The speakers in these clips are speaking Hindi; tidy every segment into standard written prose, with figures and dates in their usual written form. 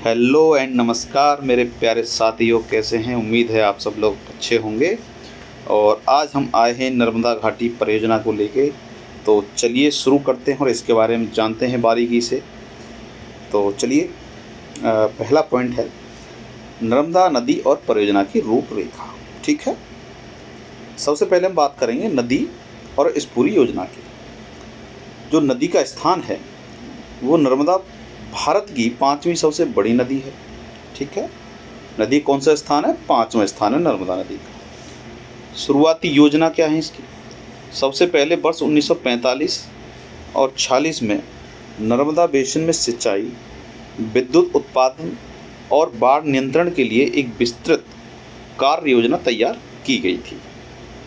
हेलो एंड नमस्कार मेरे प्यारे साथियों, कैसे हैं। उम्मीद है आप सब लोग अच्छे होंगे। और आज हम आए हैं नर्मदा घाटी परियोजना को लेके। तो चलिए शुरू करते हैं और इसके बारे में जानते हैं बारीकी से। तो चलिए, पहला पॉइंट है नर्मदा नदी और परियोजना की रूपरेखा। ठीक है, सबसे पहले हम बात करेंगे नदी और इस पूरी योजना की। जो नदी का स्थान है वो नर्मदा भारत की 5वीं सबसे बड़ी नदी है। ठीक है, नदी कौन सा स्थान है? 5वां स्थान है नर्मदा नदी का। शुरुआती योजना क्या है इसकी? सबसे पहले वर्ष 1945 और 46 में नर्मदा बेसिन में सिंचाई, विद्युत उत्पादन और बाढ़ नियंत्रण के लिए एक विस्तृत कार्य योजना तैयार की गई थी।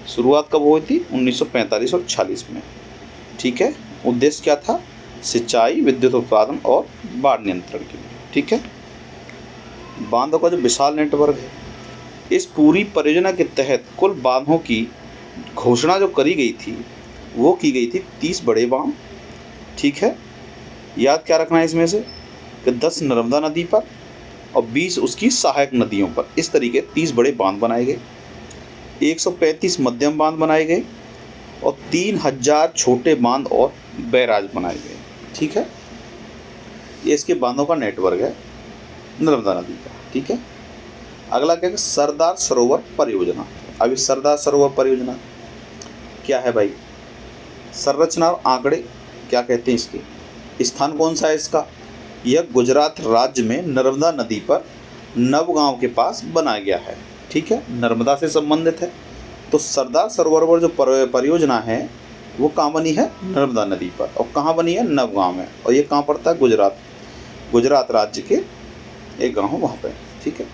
शुरुआत कब हुई थी? 1945 और 46 में। ठीक है, उद्देश्य क्या था? सिंचाई, विद्युत उत्पादन और बाढ़ नियंत्रण के लिए। ठीक है, बांधों का जो विशाल नेटवर्क है, इस पूरी परियोजना के तहत कुल बांधों की घोषणा जो करी गई थी वो की गई थी 30 बड़े बांध। ठीक है, याद क्या रखना है इसमें से कि 10 नर्मदा नदी पर और 20 उसकी सहायक नदियों पर। इस तरीके 30 बड़े बांध बनाए गए, 135 मध्यम बांध बनाए गए और 3000 छोटे बांध और बैराज बनाए गए। ठीक है, ये इसके बांधों का नेटवर्क है नर्मदा नदी का। ठीक है, अगला क्या है? सरदार सरोवर परियोजना। अभी सरदार सरोवर परियोजना क्या है भाई? संरचना और आंकड़े क्या कहते हैं इसके? स्थान कौन सा है इसका? यह गुजरात राज्य में नर्मदा नदी पर नवगांव के पास बनाया गया है। ठीक है, नर्मदा से संबंधित है। तो सरदार सरोवर जो परियोजना है वो कहाँ बनी है? नर्मदा नदी पर। और कहाँ बनी है? नवगांव में। और ये कहाँ पड़ता है? गुजरात राज्य के एक गांव वहाँ पे। ठीक है,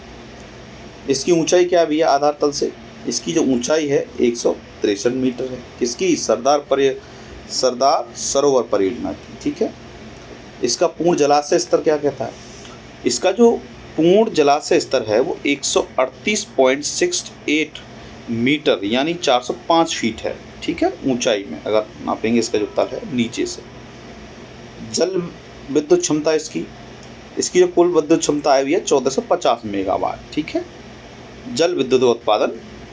इसकी ऊंचाई क्या है भैया? आधार तल से इसकी जो ऊंचाई है 163 मीटर है। किसकी? सरदार सरोवर परियोजना की। ठीक है, इसका पूर्ण जलाशय स्तर क्या कहता है? इसका जो पूर्ण जलाशय स्तर है वो 138.68 मीटर यानी 405 फीट है। ठीक है, ऊंचाई में अगर नापेंगे इसका जो तल है नीचे से। जल विद्युत क्षमता इसकी जो कुल विद्युत क्षमता है भैया 1450 मेगावाट। ठीक है, जल विद्युत उत्पादन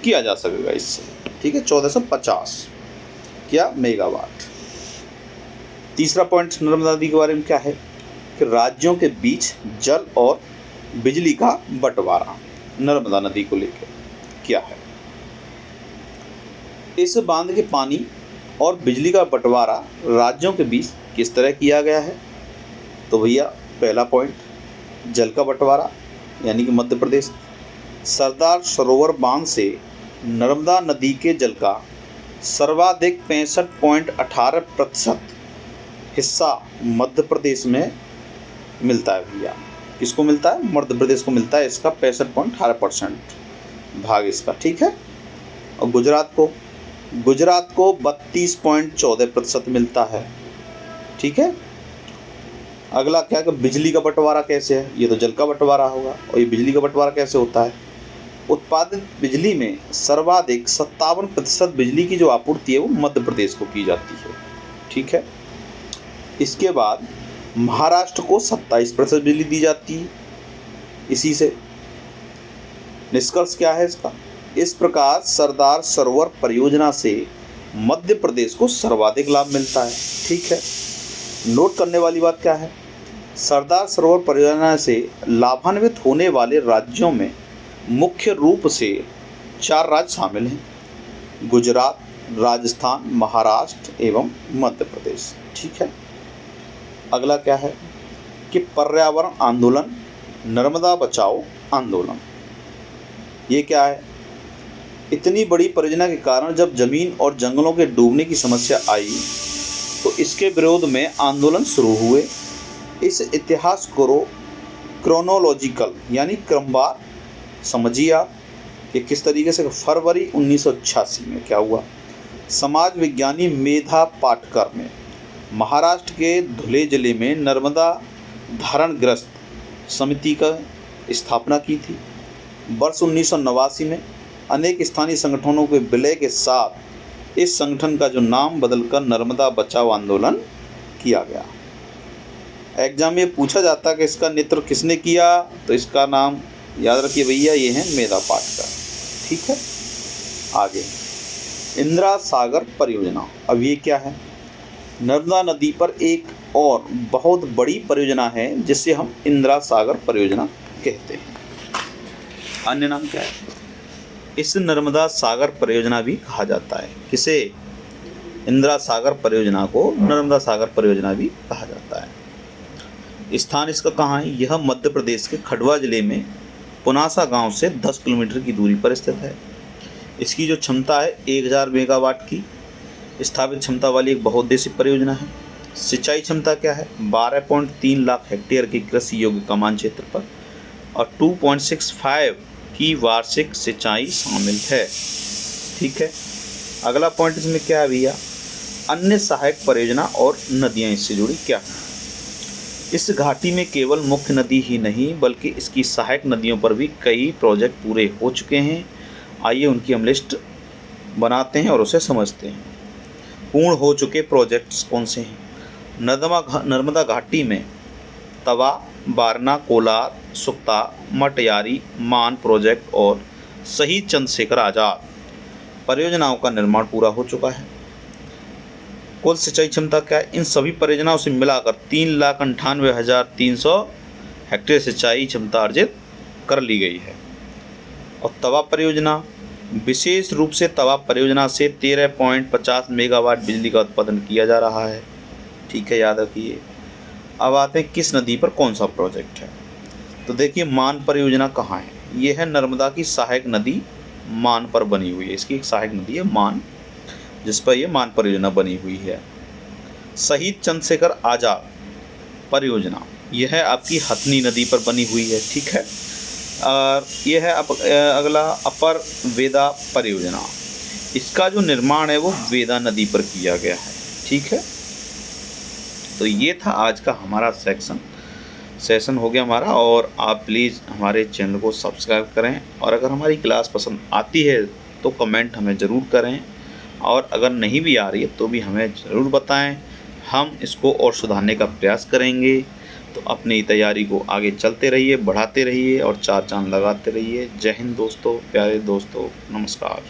किया जा सकेगा इससे। ठीक है, 1450 क्या मेगावाट। तीसरा पॉइंट नर्मदा नदी के बारे में क्या है कि राज्यों के बीच जल और बिजली का बंटवारा नर्मदा नदी को लेकर क्या है? इस बांध के पानी और बिजली का बंटवारा राज्यों के बीच किस तरह किया गया है? तो भैया पहला पॉइंट, जल का बंटवारा यानी कि मध्य प्रदेश सरदार सरोवर बांध से नर्मदा नदी के जल का सर्वाधिक 65.18% हिस्सा मध्य प्रदेश में मिलता है भैया। किसको मिलता है? मध्य प्रदेश को मिलता है इसका 65.18% भाग इसका। ठीक है, और गुजरात को 32.14% मिलता है। ठीक है, अगला क्या कि बिजली का बंटवारा कैसे है? ये तो जल का बंटवारा होगा। और ये बिजली का बंटवारा कैसे होता है? उत्पादित बिजली में सर्वाधिक 57% बिजली की जो आपूर्ति है वो मध्य प्रदेश को की जाती है। ठीक है, इसके बाद महाराष्ट्र को 27% बिजली दी जाती है। इसी से निष्कर्ष क्या है इसका? इस प्रकार सरदार सरोवर परियोजना से मध्य प्रदेश को सर्वाधिक लाभ मिलता है। ठीक है, नोट करने वाली बात क्या है? सरदार सरोवर परियोजना से लाभान्वित होने वाले राज्यों में मुख्य रूप से 4 राज्य शामिल हैं: गुजरात, राजस्थान, महाराष्ट्र एवं मध्य प्रदेश। ठीक है, अगला क्या है कि पर्यावरण आंदोलन, नर्मदा बचाओ आंदोलन। ये क्या है? इतनी बड़ी परियोजना के कारण जब जमीन और जंगलों के डूबने की समस्या आई तो इसके विरोध में आंदोलन शुरू हुए। इस इतिहास को क्रोनोलॉजिकल यानी क्रमवार समझिए आप कि किस तरीके से। फरवरी 1986 में क्या हुआ? समाज विज्ञानी मेधा पाटकर ने महाराष्ट्र के धुले जिले में नर्मदा धारणग्रस्त समिति का स्थापना की थी। वर्ष 1989 में अनेक स्थानीय संगठनों के विलय के साथ इस संगठन का जो नाम बदलकर नर्मदा बचाओ आंदोलन किया गया। एग्जाम में पूछा जाता कि इसका नेतृत्व किसने किया, तो इसका नाम याद रखिए भैया, ये है मेधा पाटकर। ठीक है, आगे इंदिरा सागर परियोजना। अब ये क्या है? नर्मदा नदी पर एक और बहुत बड़ी परियोजना है जिसे हम इंदिरा सागर परियोजना कहते हैं। अन्य नाम क्या है? इस नर्मदा सागर परियोजना भी कहा जाता है। किसे? इंदिरा सागर परियोजना को नर्मदा सागर परियोजना भी कहा जाता है। स्थान इसका कहाँ है? यह मध्य प्रदेश के खंडवा जिले में पुनासा गांव से 10 किलोमीटर की दूरी पर स्थित है। इसकी जो क्षमता है 1000 मेगावाट की स्थापित क्षमता वाली एक बहुउद्देशीय परियोजना है। सिंचाई क्षमता क्या है? 12.3 लाख हेक्टेयर के कृषि योग्य कमान क्षेत्र पर और 2.65 की वार्षिक सिंचाई शामिल है। ठीक है, अगला पॉइंट इसमें क्या है भैया? अन्य सहायक परियोजना और नदियाँ इससे जुड़ी क्या हैं? इस घाटी में केवल मुख्य नदी ही नहीं बल्कि इसकी सहायक नदियों पर भी कई प्रोजेक्ट पूरे हो चुके हैं। आइए उनकी हम लिस्ट बनाते हैं और उसे समझते हैं। पूर्ण हो चुके प्रोजेक्ट्स कौन से हैं? नर्मदा घाटी में तवा, बारना, कोलार, सुक्ता, मटयारी, मान प्रोजेक्ट और शहीद चंद्रशेखर आज़ाद परियोजनाओं का निर्माण पूरा हो चुका है। कुल सिंचाई क्षमता क्या है? इन सभी परियोजनाओं से मिलाकर 3,98,300 हेक्टेयर सिंचाई क्षमता अर्जित कर ली गई है। और तवा परियोजना, विशेष रूप से तवा परियोजना से 13.50 मेगावाट बिजली का उत्पादन किया जा रहा है। ठीक है, याद रखिए। अब आते हैं किस नदी पर कौन सा प्रोजेक्ट है। तो देखिए, मान परियोजना कहाँ है? ये है नर्मदा की सहायक नदी मान पर बनी हुई है। इसकी एक सहायक नदी है मान, जिस पर यह मान परियोजना बनी हुई है। शहीद चंद्रशेखर आज़ाद परियोजना, यह है आपकी हथनी नदी पर बनी हुई है। ठीक है, और यह है अगला अपर वेदा परियोजना। इसका जो निर्माण है वो वेदा नदी पर किया गया है। ठीक है, तो ये था आज का हमारा सेशन हो गया हमारा। और आप प्लीज़ हमारे चैनल को सब्सक्राइब करें, और अगर हमारी क्लास पसंद आती है तो कमेंट हमें ज़रूर करें, और अगर नहीं भी आ रही है तो भी हमें ज़रूर बताएं। हम इसको और सुधारने का प्रयास करेंगे। तो अपनी तैयारी को आगे चलते रहिए, बढ़ाते रहिए और 4 चांद लगाते रहिए। जय हिंद दोस्तों, प्यारे दोस्तों, नमस्कार।